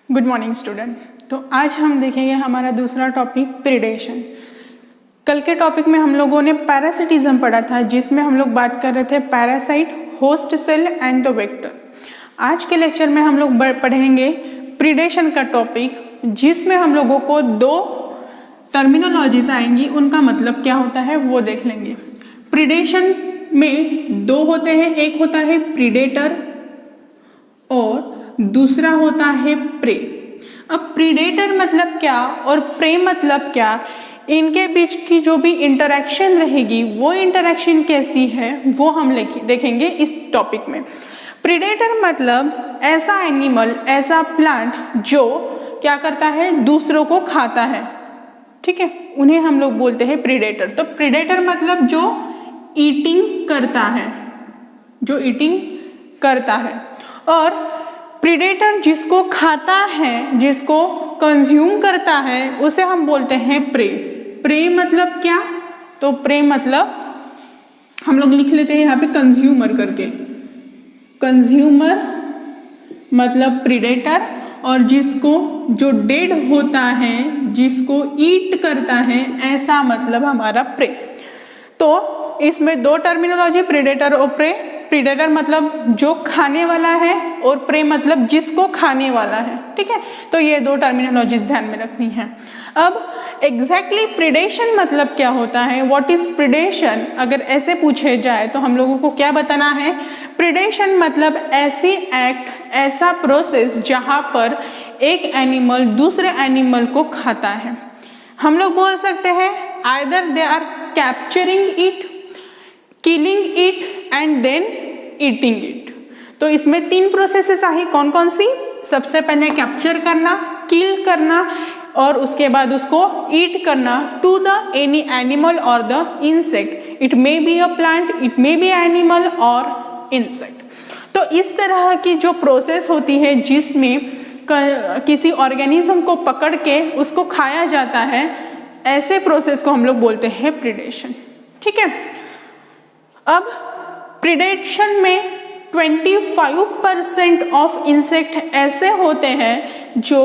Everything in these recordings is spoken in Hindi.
Good morning student. तो आज हम देखेंगे हमारा दूसरा टॉपिक प्रीडेशन। कल के टॉपिक में हम लोगों ने पैरासिटिज्म पढ़ा था, जिसमें हम लोग बात कर रहे थे parasite, host cell and the vector. आज के लेक्चर में हम लोग पढ़ेंगे प्रीडेशन का टॉपिक, जिसमें हम लोगों को दो टर्मिनोलॉजीज आएंगी, उनका मतलब क्या होता है वो देख लेंगे। प्रीडेशन में दो होते हैं, एक होता है प्रीडेटर और दूसरा होता है प्रे। अब प्रीडेटर मतलब क्या और प्रे मतलब क्या, इनके बीच की जो भी इंटरेक्शन रहेगी वो इंटरेक्शन कैसी है वो हम देखेंगे इस टॉपिक में। प्रीडेटर मतलब ऐसा एनिमल, ऐसा प्लांट जो क्या करता है, दूसरों को खाता है, ठीक है, उन्हें हम लोग बोलते हैं प्रीडेटर। तो प्रीडेटर मतलब जो ईटिंग करता है, जो ईटिंग करता है। और प्रीडेटर जिसको खाता है, जिसको कंज्यूम करता है, उसे हम बोलते हैं प्रे। प्रे मतलब क्या, तो प्रे मतलब हम लोग लिख लेते हैं यहाँ पे कंज्यूमर करके। कंज्यूमर मतलब प्रीडेटर, और जिसको जो डेड होता है, जिसको ईट करता है, ऐसा मतलब हमारा प्रे। तो इसमें दो टर्मिनोलॉजी, प्रीडेटर और प्रे। प्रीडेटर मतलब जो खाने वाला है और प्रे मतलब जिसको खाने वाला है, ठीक है। तो ये दो टर्मिनोलॉजीज ध्यान में रखनी है। अब एग्जैक्टली प्रीडेशन मतलब क्या होता है, व्हाट इज प्रीडेशन, अगर ऐसे पूछे जाए तो हम लोगों को क्या बताना है। प्रीडेशन मतलब ऐसी एक्ट, ऐसा प्रोसेस जहां पर एक एनिमल दूसरे एनिमल को खाता है। हम लोग बोल सकते हैं either they are capturing it, killing it and then eating it. तो इसमें तीन प्रोसेसेस आई, कौन कौन सी। सबसे पहले कैप्चर करना, किल करना, और उसके बाद उसको ईट करना टू द एनी एनिमल और the insect. It may be a plant, it may be animal और इंसेक्ट। तो इस तरह की जो प्रोसेस होती है जिसमें किसी ऑर्गेनिज्म को पकड़ के उसको खाया जाता है, ऐसे प्रोसेस को हम लोग बोलते हैं प्रीडेशन, ठीक है। अब प्रीडेशन में 25% ऑफ इंसेक्ट ऐसे होते हैं जो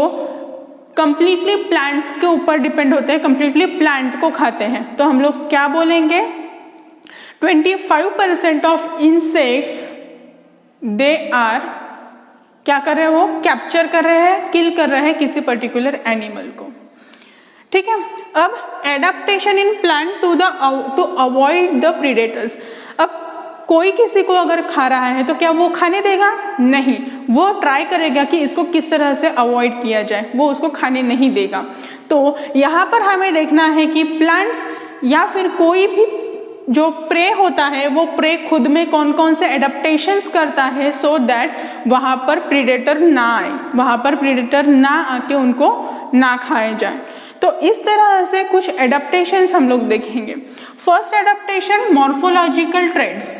कंप्लीटली प्लांट्स के ऊपर डिपेंड होते हैं, कंप्लीटली प्लांट को खाते हैं। तो हम लोग क्या बोलेंगे, 25% ऑफ इंसेक्ट्स दे आर क्या कर रहे हैं, वो कैप्चर कर रहे हैं, किल कर रहे हैं किसी पर्टिकुलर एनिमल को, ठीक है। अब adaptation in plant to avoid the predators. अब कोई किसी को अगर खा रहा है तो क्या वो खाने देगा, नहीं, वो ट्राई करेगा कि इसको किस तरह से अवॉइड किया जाए, वो उसको खाने नहीं देगा। तो यहाँ पर हमें देखना है कि प्लांट्स या फिर कोई भी जो प्रे होता है, वो प्रे खुद में कौन कौन से एडाप्टेशंस करता है सो दैट वहाँ पर प्रीडेटर ना आए, वहाँ पर प्रीडेटर ना आके उनको ना खाए जाए। तो इस तरह से कुछ एडाप्टेशंस हम लोग देखेंगे। First adaptation morphological traits.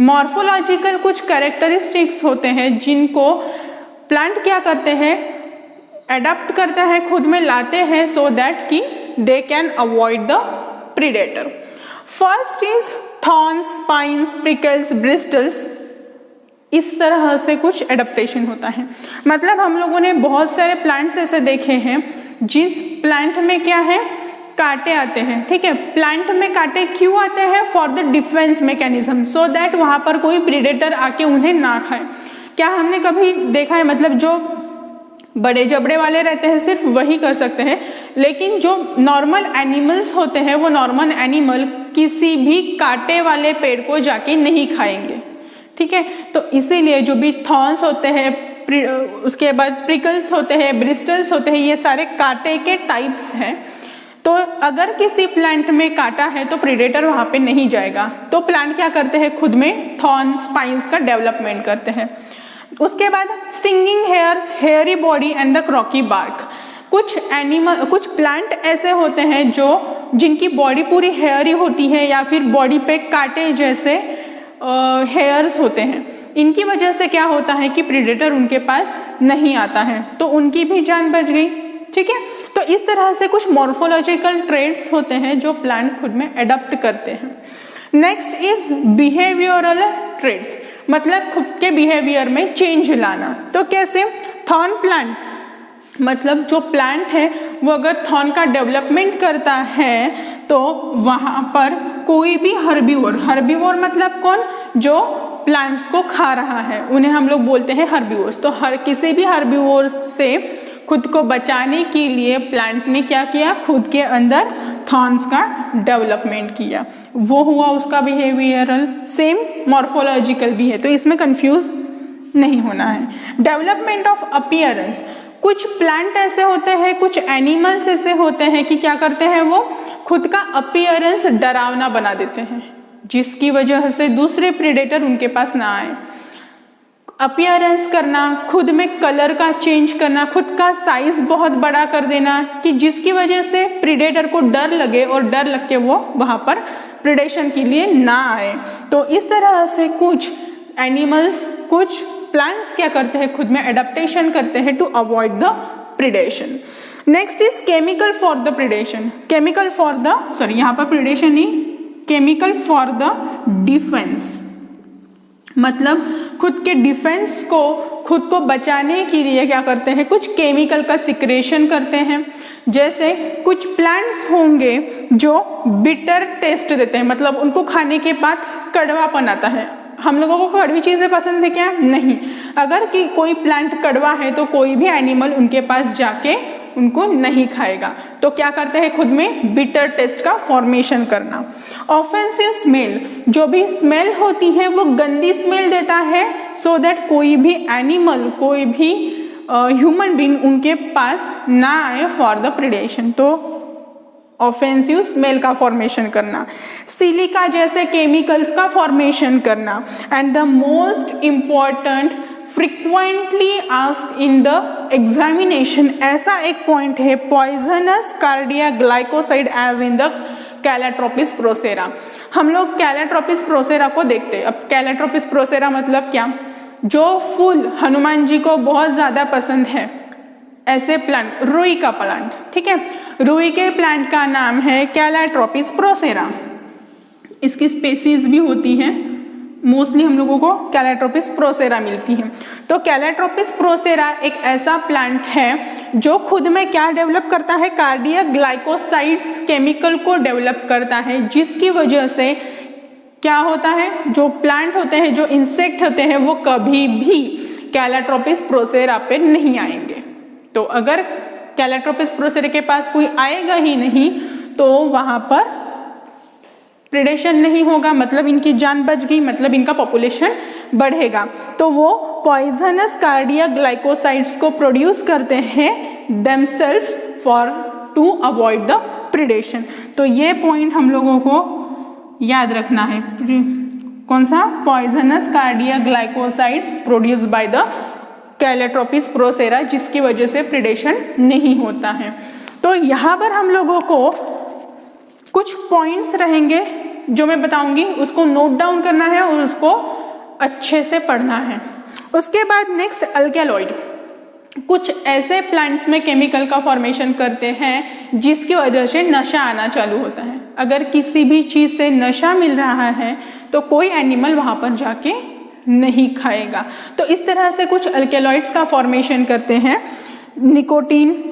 Morphological कुछ कैरेक्टरिस्टिक्स होते हैं जिनको प्लांट क्या करते हैं, एडाप्ट करता है, खुद में लाते हैं सो दैट कि they can avoid the predator. First is thorns, spines, prickles, bristles. इस तरह से कुछ एडाप्टेशन होता है। मतलब हम लोगों ने बहुत सारे प्लांट्स ऐसे देखे हैं जिस प्लांट में क्या है, कांटे आते हैं, ठीक है। प्लांट में कांटे क्यों आते हैं, for the defence mechanism, so that वहां पर कोई प्रीडेटर आके उन्हें ना खाए। क्या हमने कभी देखा है, मतलब जो बड़े जबड़े वाले रहते हैं सिर्फ वही कर सकते हैं, लेकिन जो नॉर्मल एनिमल्स होते हैं वो नॉर्मल एनिमल किसी भी कांटे वाले पेड़ को जाके नहीं खाएंगे, ठीक है। तो इसीलिए जो भी थॉर्न्स होते हैं, उसके बाद प्रिकल्स होते हैं, ब्रिस्टल्स होते हैं, ये सारे कांटे के टाइप्स हैं। तो अगर किसी प्लांट में कांटा है तो प्रीडेटर वहां पे नहीं जाएगा। तो प्लांट क्या करते हैं, खुद में थॉर्न, स्पाइन्स का डेवलपमेंट करते हैं। उसके बाद stinging hairs, hairy body and the corky bark. कुछ प्लांट ऐसे होते हैं जो जिनकी बॉडी पूरी हेयरी होती है या फिर बॉडी पे कांटे जैसे हेयर्स होते हैं। इनकी वजह से क्या होता है कि प्रीडेटर उनके पास नहीं आता है, तो उनकी भी जान बच गई, ठीक है। तो इस तरह से कुछ मॉर्फोलॉजिकल ट्रेड्स होते हैं जो प्लांट खुद में एडॉप्ट करते हैं। नेक्स्ट इज बिहेवियरल ट्रेड्स, मतलब खुद के बिहेवियर में चेंज लाना। तो कैसे, थॉर्न प्लांट मतलब जो प्लांट है वो अगर थॉर्न का डेवलपमेंट करता है तो वहाँ पर कोई भी हर्बीवोर मतलब कौन, जो प्लांट्स को खा रहा है उन्हें हम लोग बोलते हैं हर्बीवोर्स। तो हर किसी भी हर्बीवोर से खुद को बचाने के लिए प्लांट ने क्या किया, खुद के अंदर थॉर्न्स का डेवलपमेंट किया, वो हुआ उसका बिहेवियरल। सेम मॉर्फोलॉजिकल भी है, तो इसमें कंफ्यूज नहीं होना है। डेवलपमेंट ऑफ अपीयरेंस, कुछ प्लांट ऐसे होते हैं, कुछ एनिमल्स ऐसे होते हैं कि क्या करते हैं, वो खुद का अपीयरेंस डरावना बना देते हैं जिसकी वजह से दूसरे प्रेडेटर उनके पास ना आए। अपीयरेंस करना, खुद में कलर का चेंज करना, खुद का साइज बहुत बड़ा कर देना कि जिसकी वजह से प्रेडेटर को डर लगे और डर लग के वो वहाँ पर प्रेडेशन के लिए ना आए। तो इस तरह से कुछ एनिमल्स, कुछ प्लांट्स क्या करते हैं, खुद में एडेप्टेशन करते हैं to avoid the predation. Next is chemical for the predation. Chemical for the, sorry यहाँ पर प्रेडेशन नहीं, केमिकल फॉर द डिफेंस, मतलब खुद के डिफेंस को, खुद को बचाने के लिए क्या करते हैं, कुछ केमिकल का सिक्रेशन करते हैं। जैसे कुछ प्लांट्स होंगे जो बिटर टेस्ट देते हैं, मतलब उनको खाने के बाद कड़वापन आता है। हम लोगों को कड़वी चीज़ें पसंद है क्या, नहीं। अगर कि कोई प्लांट कड़वा है तो कोई भी एनिमल उनके पास जाके उनको नहीं खाएगा। तो क्या करते हैं, खुद में बिटर टेस्ट का फॉर्मेशन करना। ऑफेंसिव स्मेल, जो भी स्मेल होती है वो गंदी स्मेल देता है, सो दैट कोई भी एनिमल, कोई भी ह्यूमन बीइंग उनके पास ना आए फॉर द प्रेडेशन। तो ऑफेंसिव स्मेल का फॉर्मेशन करना, सिलिका जैसे केमिकल्स का फॉर्मेशन करना। And the most important frequently asked in the examination, ऐसा एक पॉइंट है, poisonous cardiac glycoside as in the Calotropis procera. हम लोग कैलाट्रोपिस प्रोसेरा को देखते हैं। अब कैलाट्रोपिस प्रोसेरा मतलब क्या, जो फूल हनुमान जी को बहुत ज़्यादा पसंद है, ऐसे प्लांट, रुई का प्लांट, ठीक है, रुई के प्लांट का नाम है कैलाट्रोपिस प्रोसेरा। इसकी स्पेसीज भी होती हैं, मोस्टली हम लोगों को कैलाट्रोपिस प्रोसेरा मिलती है। तो कैलाट्रोपिस प्रोसेरा एक ऐसा प्लांट है जो खुद में क्या डेवलप करता है, कार्डियक ग्लाइकोसाइड्स केमिकल को डेवलप करता है, जिसकी वजह से क्या होता है, जो प्लांट होते हैं, जो इंसेक्ट होते हैं, वो कभी भी कैलाट्रोपिस प्रोसेरा पे नहीं आएंगे। तो अगर कैलाट्रोपिस प्रोसेरा के पास कोई आएगा ही नहीं तो वहाँ पर प्रेडेशन नहीं होगा, मतलब इनकी जान बच गई, मतलब इनका पॉपुलेशन बढ़ेगा। तो वो पॉइजनस कार्डियक ग्लाइकोसाइड्स को प्रोड्यूस करते हैं themselves for to avoid the predation. तो ये पॉइंट हम लोगों को याद रखना है। कौन सा, poisonous cardiac glycosides produce by the Calotropis procera, जिसकी वजह से प्रेडेशन नहीं होता है। तो यहाँ पर हम लोगों को कुछ पॉइंट्स रहेंगे जो मैं बताऊंगी, उसको नोट डाउन करना है और उसको अच्छे से पढ़ना है। उसके बाद नेक्स्ट अल्कैलॉइड, कुछ ऐसे प्लांट्स में केमिकल का फॉर्मेशन करते हैं जिसकी वजह से नशा आना चालू होता है। अगर किसी भी चीज़ से नशा मिल रहा है तो कोई एनिमल वहाँ पर जाके नहीं खाएगा। तो इस तरह से कुछ अल्कैलॉइड्स का फॉर्मेशन करते हैं। निकोटीन,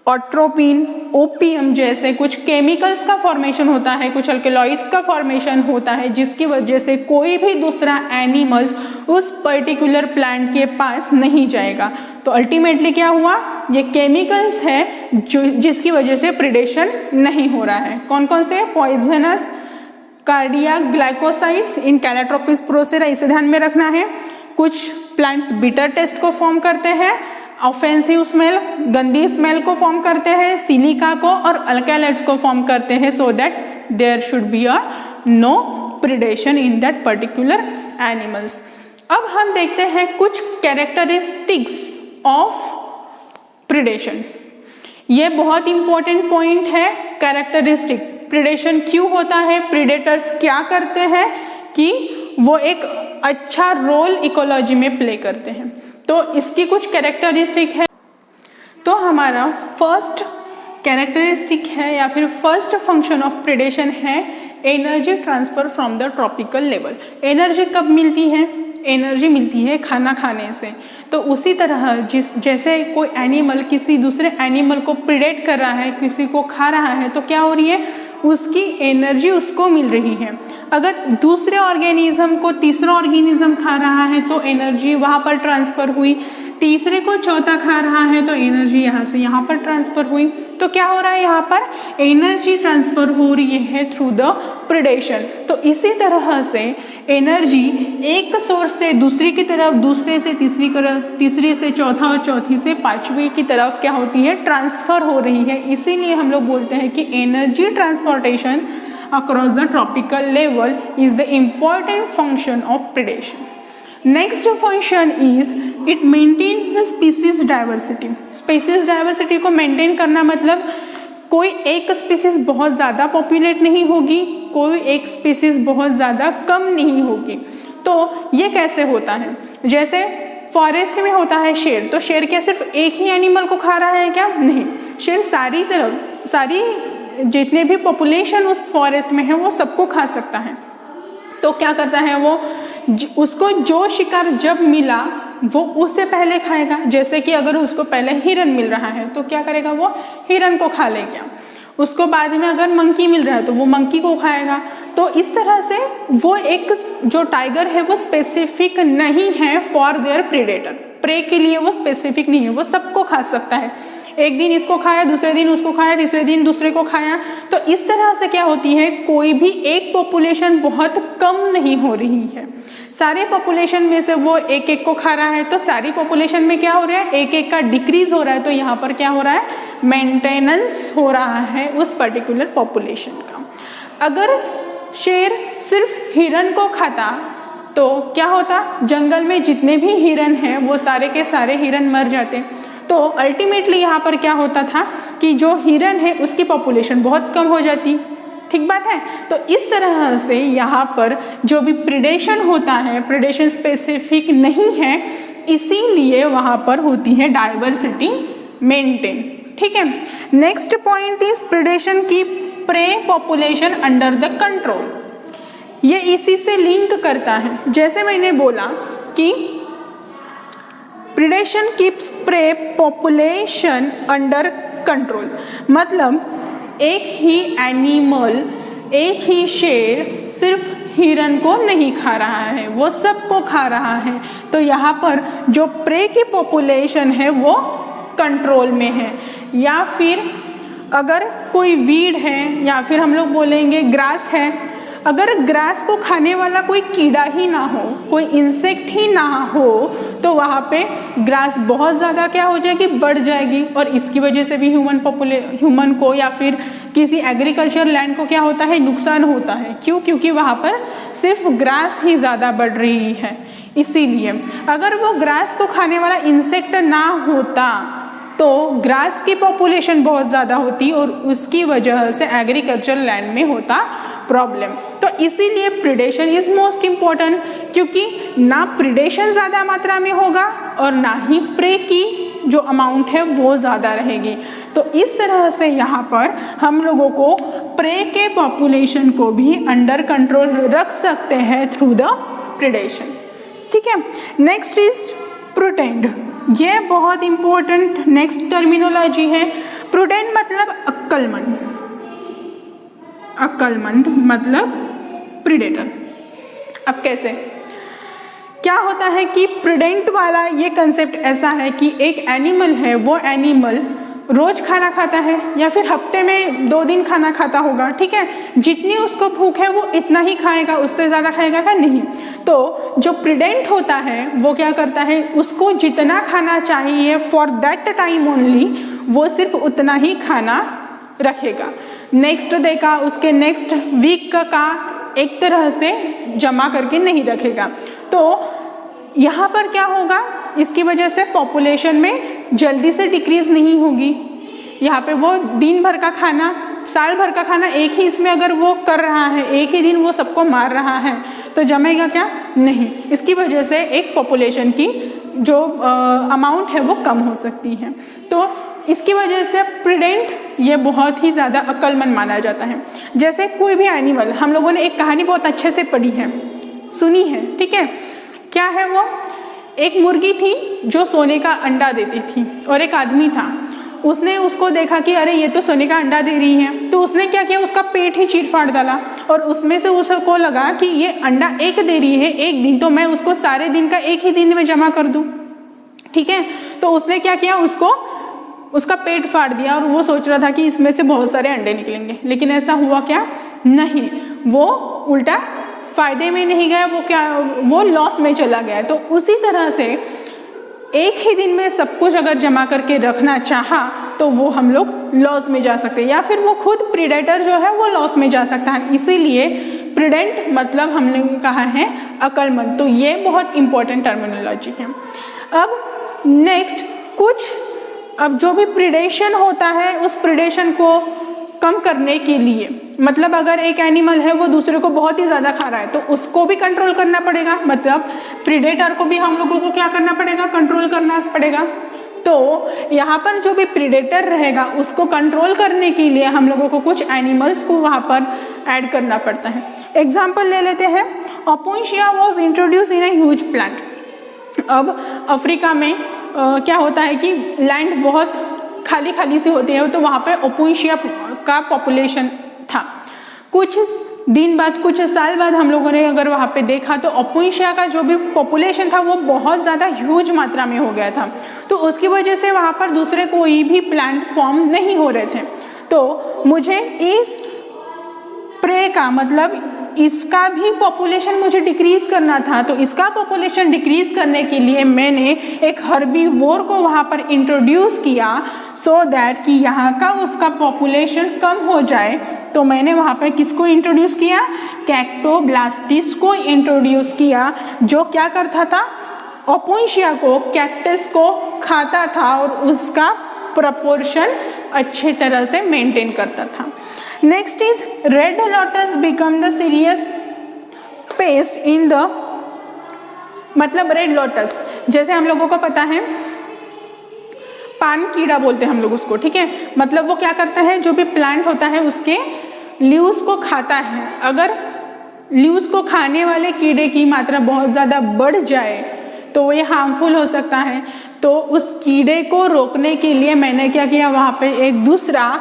ऑट्रोपिन, ओपियम जैसे कुछ केमिकल्स का फॉर्मेशन होता है, कुछ अल्कैलॉइड्स का फॉर्मेशन होता है, जिसकी वजह से कोई भी दूसरा एनिमल्स उस पर्टिकुलर प्लांट के पास नहीं जाएगा। तो अल्टीमेटली क्या हुआ, ये केमिकल्स है जो जिसकी वजह से प्रेडेशन नहीं हो रहा है। कौन कौन से, पॉइजनस कार्डियक ग्लाइकोसाइड्स इन कैलाट्रोपिस प्रोसेरा, इसे ध्यान में रखना है। कुछ प्लांट्स बिटर टेस्ट को फॉर्म करते हैं, ऑफेंसिव स्मेल, गंदी स्मेल को फॉर्म करते हैं, सिलिका को और अल्कैलाइड्स को फॉर्म करते हैं, so that there should be a no predation in that particular animals. अब हम देखते हैं कुछ कैरेक्टरिस्टिक्स ऑफ प्रेडेशन। ये बहुत इंपॉर्टेंट पॉइंट है, कैरेक्टरिस्टिक। प्रेडेशन क्यों होता है, प्रेडेटर्स क्या करते हैं कि वो एक अच्छा रोल इकोलॉजी में प्ले करते हैं। तो इसकी कुछ कैरेक्टरिस्टिक है। तो हमारा फर्स्ट कैरेक्टरिस्टिक है या फिर फर्स्ट फंक्शन ऑफ प्रेडेशन है energy transfer from the tropical level. Energy कब मिलती है, एनर्जी मिलती है खाना खाने से। तो उसी तरह जैसे कोई एनिमल किसी दूसरे एनिमल को प्रिडेट कर रहा है, किसी को खा रहा है, तो क्या हो रही है, उसकी एनर्जी उसको मिल रही है। अगर दूसरे ऑर्गेनिज्म को तीसरा ऑर्गेनिज्म खा रहा है तो एनर्जी वहाँ पर ट्रांसफ़र हुई, तीसरे को चौथा खा रहा है तो एनर्जी यहाँ से यहाँ पर ट्रांसफ़र हुई। तो क्या हो रहा है, यहाँ पर एनर्जी ट्रांसफ़र हो रही है थ्रू द प्रिडेशन। तो इसी तरह से एनर्जी एक सोर्स से दूसरी की तरफ, दूसरे से तीसरी से चौथा और चौथी से पांचवी की तरफ क्या होती है, ट्रांसफ़र हो रही है। इसीलिए हम लोग बोलते हैं कि energy transportation across the tropical level is the important function of predation. Next function is it maintains the species diversity. Species diversity को मेंटेन करना मतलब कोई एक स्पीसीज बहुत ज़्यादा पॉपुलेट नहीं होगी, कोई एक स्पीसीज बहुत ज़्यादा कम नहीं होगी। तो ये कैसे होता है, जैसे फॉरेस्ट में होता है शेर, तो शेर क्या सिर्फ एक ही एनिमल को खा रहा है क्या, नहीं, शेर सारी जितने भी पॉपुलेशन उस फॉरेस्ट में है वो सबको खा सकता है। तो क्या करता है वो, उसको जो शिकार जब मिला वो उससे पहले खाएगा। जैसे कि अगर उसको पहले हिरन मिल रहा है तो क्या करेगा, वो हिरन को खा लेगा। उसको बाद में अगर मंकी मिल रहा है तो वो मंकी को खाएगा। तो इस तरह से वो एक जो टाइगर है वो स्पेसिफिक नहीं है फॉर देयर प्रेडेटर, प्रे के लिए वो स्पेसिफिक नहीं है, वो सबको खा सकता है। एक दिन इसको खाया, दूसरे दिन उसको खाया, तीसरे दिन दूसरे को खाया। तो इस तरह से क्या होती है, कोई भी एक पॉपुलेशन बहुत कम नहीं हो रही है, सारे पॉपुलेशन में से वो एक एक को खा रहा है। तो सारी पॉपुलेशन में क्या हो रहा है, एक एक का डिक्रीज हो रहा है। तो यहाँ पर क्या हो रहा है, मेंटेनेंस हो रहा है उस पर्टिकुलर पॉपुलेशन का। अगर शेर सिर्फ हिरन को खाता तो क्या होता, जंगल में जितने भी हिरन हैं वो सारे के सारे हिरन मर जाते। तो अल्टीमेटली यहाँ पर क्या होता था कि जो हिरन है उसकी पॉपुलेशन बहुत कम हो जाती। ठीक बात है। तो इस तरह से यहाँ पर जो भी प्रिडेशन होता है, प्रिडेशन स्पेसिफिक नहीं है, इसीलिए वहाँ पर होती है डाइवर्सिटी मेंटेन। ठीक है। नेक्स्ट पॉइंट इज प्रिडेशन की pray population under the control. ये इसी से लिंक करता है। जैसे मैंने बोला कि predation keeps pray population under control, मतलब एक ही एनिमल, एक ही शेर सिर्फ हिरन को नहीं खा रहा है, वो सबको खा रहा है। तो यहाँ पर जो प्रे की पॉपुलेशन है वो कंट्रोल में है। या फिर अगर कोई वीड है या फिर हम लोग बोलेंगे ग्रास है, अगर ग्रास को खाने वाला कोई कीड़ा ही ना हो, कोई इंसेक्ट ही ना हो, तो वहाँ पे ग्रास बहुत ज़्यादा क्या हो जाएगी, बढ़ जाएगी। और इसकी वजह से भी ह्यूमन को या फिर किसी एग्रीकल्चर लैंड को क्या होता है, नुकसान होता है। क्यों? क्योंकि वहाँ पर सिर्फ ग्रास ही ज़्यादा बढ़ रही है। इसीलिए अगर वो ग्रास को खाने वाला इंसेक्ट ना होता तो ग्रास की पॉपुलेशन बहुत ज़्यादा होती और उसकी वजह से एग्रीकल्चर लैंड में होता प्रॉब्लम। तो इसीलिए प्रिडेशन इज मोस्ट इम्पॉर्टेंट, क्योंकि ना प्रिडेशन ज़्यादा मात्रा में होगा और ना ही प्रे की जो अमाउंट है वो ज़्यादा रहेगी। तो इस तरह से यहाँ पर हम लोगों को प्रे के पॉपुलेशन को भी अंडर कंट्रोल रख सकते हैं थ्रू द प्रिडेशन। ठीक है। Next is prudent. ये बहुत इम्पोर्टेंट नेक्स्ट टर्मिनोलॉजी है। प्रूडेंट मतलब अक्लमंद, अक्लमंद मतलब प्रीडेटर। अब कैसे, क्या होता है कि प्रूडेंट वाला ये कंसेप्ट ऐसा है कि एक एनिमल है, वो एनिमल रोज खाना खाता है या फिर हफ्ते में 2 दिन खाना खाता होगा। ठीक है। जितनी उसको भूख है वो इतना ही खाएगा, उससे ज़्यादा खाएगा क्या? नहीं। तो जो प्रूडेंट होता है वो क्या करता है, उसको जितना खाना चाहिए फॉर दैट टाइम ओनली, वो सिर्फ उतना ही खाना रखेगा। नेक्स्ट डे का, उसके नेक्स्ट वीक का एक तरह से जमा करके नहीं रखेगा। तो यहाँ पर क्या होगा, इसकी वजह से पॉपुलेशन में जल्दी से डिक्रीज नहीं होगी। यहाँ पे वो दिन भर का खाना, साल भर का खाना एक ही इसमें अगर वो कर रहा है, एक ही दिन वो सबको मार रहा है, तो जमेगा क्या? नहीं। इसकी वजह से एक पॉपुलेशन की जो अमाउंट है वो कम हो सकती है। तो इसकी वजह से प्रूडेंट ये बहुत ही ज़्यादा अक्लमंद माना जाता है। जैसे कोई भी एनिमल, हम लोगों ने एक कहानी बहुत अच्छे से पढ़ी है, सुनी है। ठीक है क्या है वो? एक मुर्गी थी जो सोने का अंडा देती थी और एक आदमी था, उसने उसको देखा कि अरे ये तो सोने का अंडा दे रही है, तो उसने क्या किया, उसका पेट ही चीर फाड़ डाला और उसमें से उसको लगा कि ये अंडा एक दे रही है एक दिन, तो मैं उसको सारे दिन का एक ही दिन में जमा कर दूं, ठीक है। तो उसने क्या किया, उसका पेट फाड़ दिया और वो सोच रहा था कि इसमें से बहुत सारे अंडे निकलेंगे, लेकिन ऐसा हुआ क्या? नहीं, वो उल्टा फायदे में नहीं गया, वो लॉस में चला गया। तो उसी तरह से एक ही दिन में सब कुछ अगर जमा करके रखना चाहा तो वो हम लोग लॉस में जा सकते हैं, या फिर वो खुद प्रीडेटर जो है वो लॉस में जा सकता है। इसीलिए प्रूडेंट मतलब हमने कहा है अक्लमंद। तो ये बहुत इंपॉर्टेंट टर्मिनोलॉजी है। अब नेक्स्ट अब जो भी प्रीडेशन होता है उस प्रीडेशन को कम करने के लिए, मतलब अगर एक एनिमल है वो दूसरे को बहुत ही ज़्यादा खा रहा है तो उसको भी कंट्रोल करना पड़ेगा, मतलब प्रीडेटर को भी हम लोगों को क्या करना पड़ेगा, कंट्रोल करना पड़ेगा। तो यहाँ पर जो भी प्रीडेटर रहेगा उसको कंट्रोल करने के लिए हम लोगों को कुछ एनिमल्स को वहाँ पर ऐड करना पड़ता है। एग्जाम्पल ले लेते हैं, Opuntia was introduce in a huge plant. अब अफ्रीका में क्या होता है कि लैंड बहुत खाली सी होती है, तो वहाँ पे ओपुन्शिया का पॉपुलेशन था। कुछ दिन बाद, कुछ साल बाद हम लोगों ने अगर वहाँ पे देखा तो ओपुन्शिया का जो भी पॉपुलेशन था वो बहुत ज़्यादा ह्यूज मात्रा में हो गया था। तो उसकी वजह से वहाँ पर दूसरे कोई भी प्लांट फॉर्म नहीं हो रहे थे। तो मुझे इस प्रे का मतलब इसका भी पॉपुलेशन मुझे डिक्रीज करना था। तो इसका पॉपुलेशन डिक्रीज करने के लिए मैंने एक हर्बीवोर को वहाँ पर इंट्रोड्यूस किया, सो दैट कि यहाँ का उसका पॉपुलेशन कम हो जाए। तो मैंने वहाँ पर किसको इंट्रोड्यूस किया, कैक्टोब्लास्टिस को इंट्रोड्यूस किया, जो क्या करता था, ओपुन्शिया को, कैक्टस को खाता था और उसका प्रपोर्शन अच्छे तरह से मेंटेन करता था। Next is red lotus become the serious paste in the, मतलब रेड लोटस जैसे हम लोगों को पता है पान कीड़ा बोलते हैं हम लोग उसको, ठीक है। मतलब वो क्या करता है, जो भी प्लांट होता है उसके लीव्स को खाता है। अगर लीव्स को खाने वाले कीड़े की मात्रा बहुत ज़्यादा बढ़ जाए तो ये हार्मफुल हो सकता है। तो उस कीड़े को रोकने के लिए मैंने क्या किया, वहाँ पे एक दूसरा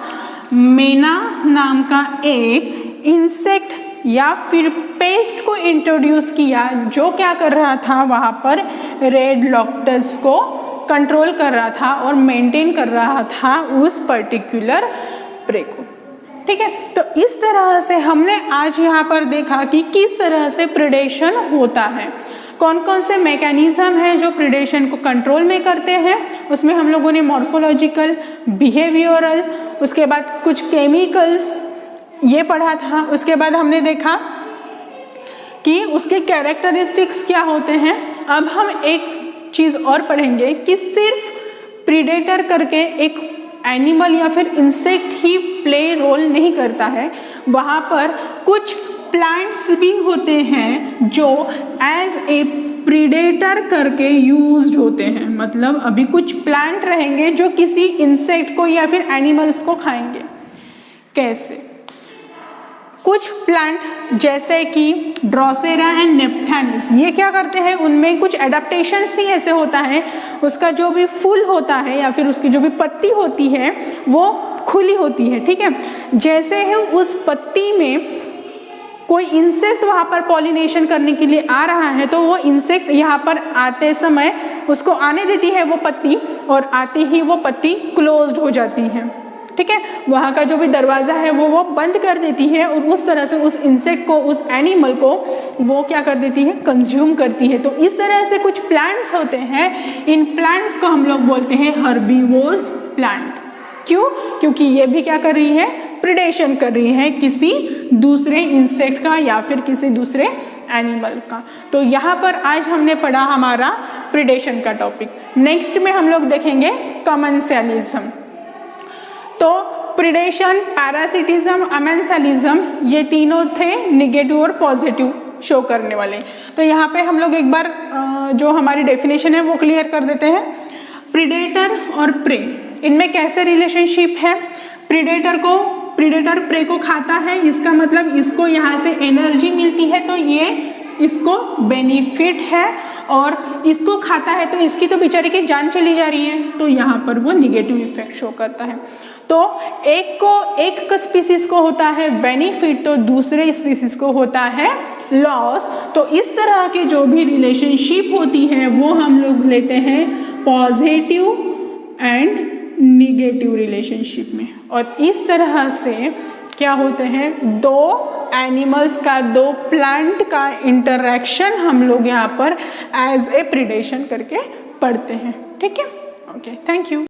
मेना नाम का एक इंसेक्ट या फिर पेस्ट को इंट्रोड्यूस किया, जो क्या कर रहा था, वहाँ पर रेड लोटस को कंट्रोल कर रहा था और मेंटेन कर रहा था उस पर्टिकुलर प्रे को, ठीक है। तो इस तरह से हमने आज यहाँ पर देखा कि किस तरह से प्रीडेशन होता है, कौन कौन से मैकेनिज्म हैं जो प्रीडेशन को कंट्रोल में करते हैं। उसमें हम लोगों ने मॉर्फोलॉजिकल, बिहेवियरल, उसके बाद कुछ केमिकल्स ये पढ़ा था। उसके बाद हमने देखा कि उसके कैरेक्टरिस्टिक्स क्या होते हैं। अब हम एक चीज़ और पढ़ेंगे कि सिर्फ प्रीडेटर करके एक एनिमल या फिर इंसेक्ट ही प्ले रोल नहीं करता है, वहाँ पर कुछ प्लांट्स भी होते हैं जो एज ए प्रीडेटर करके यूज्ड होते हैं। मतलब अभी कुछ प्लांट रहेंगे जो किसी इंसेक्ट को या फिर एनिमल्स को खाएंगे। कैसे? कुछ प्लांट जैसे कि ड्रोसेरा एंड नेप्थानिस, ये क्या करते हैं, उनमें कुछ एडाप्टेशन ही ऐसे होता है, उसका जो भी फूल होता है या फिर उसकी जो भी पत्ती होती है वो खुली होती है, ठीक है। जैसे ही उस पत्ती में कोई इंसेक्ट वहाँ पर पॉलिनेशन करने के लिए आ रहा है तो वो इंसेक्ट यहाँ पर आते समय उसको आने देती है वो पत्ती, और आते ही वो पत्ती क्लोज्ड हो जाती है, ठीक है। वहाँ का जो भी दरवाज़ा है वो बंद कर देती है और उस तरह से उस इंसेक्ट को, उस एनिमल को वो क्या कर देती है, कंज्यूम करती है। तो इस तरह से कुछ प्लांट्स होते हैं, इन प्लांट्स को हम लोग बोलते हैं हर्बीवोर्स प्लांट। क्यों? क्योंकि ये भी क्या कर रही है, प्रीडेशन कर रही है किसी दूसरे इंसेक्ट का या फिर किसी दूसरे एनिमल का। तो यहाँ पर आज हमने पढ़ा हमारा प्रीडेशन का टॉपिक। नेक्स्ट में हम लोग देखेंगे कमेंसलिज्म। तो प्रीडेशन, पैरासिटिज्म, अमेंसलिज्म, ये तीनों थे निगेटिव और पॉजिटिव शो करने वाले। तो यहाँ पे हम लोग एक बार जो हमारी डेफिनेशन है वो क्लियर कर देते हैं। प्रीडेटर और प्रे, इनमें कैसे रिलेशनशिप है। प्रीडेटर प्रे को खाता है, इसका मतलब इसको यहाँ से एनर्जी मिलती है, तो ये इसको बेनिफिट है। और इसको खाता है तो इसकी तो बेचारे की जान चली जा रही है, तो यहाँ पर वो निगेटिव इफेक्ट शो करता है। तो एक स्पीसीज को होता है बेनिफिट तो दूसरे स्पीसीज को होता है लॉस। तो इस तरह के जो भी रिलेशनशिप होती है वो हम लोग लेते हैं पॉजिटिव एंड निगेटिव रिलेशनशिप में। और इस तरह से क्या होते हैं, दो एनिमल्स का, दो प्लांट का इंटरेक्शन हम लोग यहाँ पर एज ए प्रिडेशन करके पढ़ते हैं। ठीक है, ओके, थैंक यू।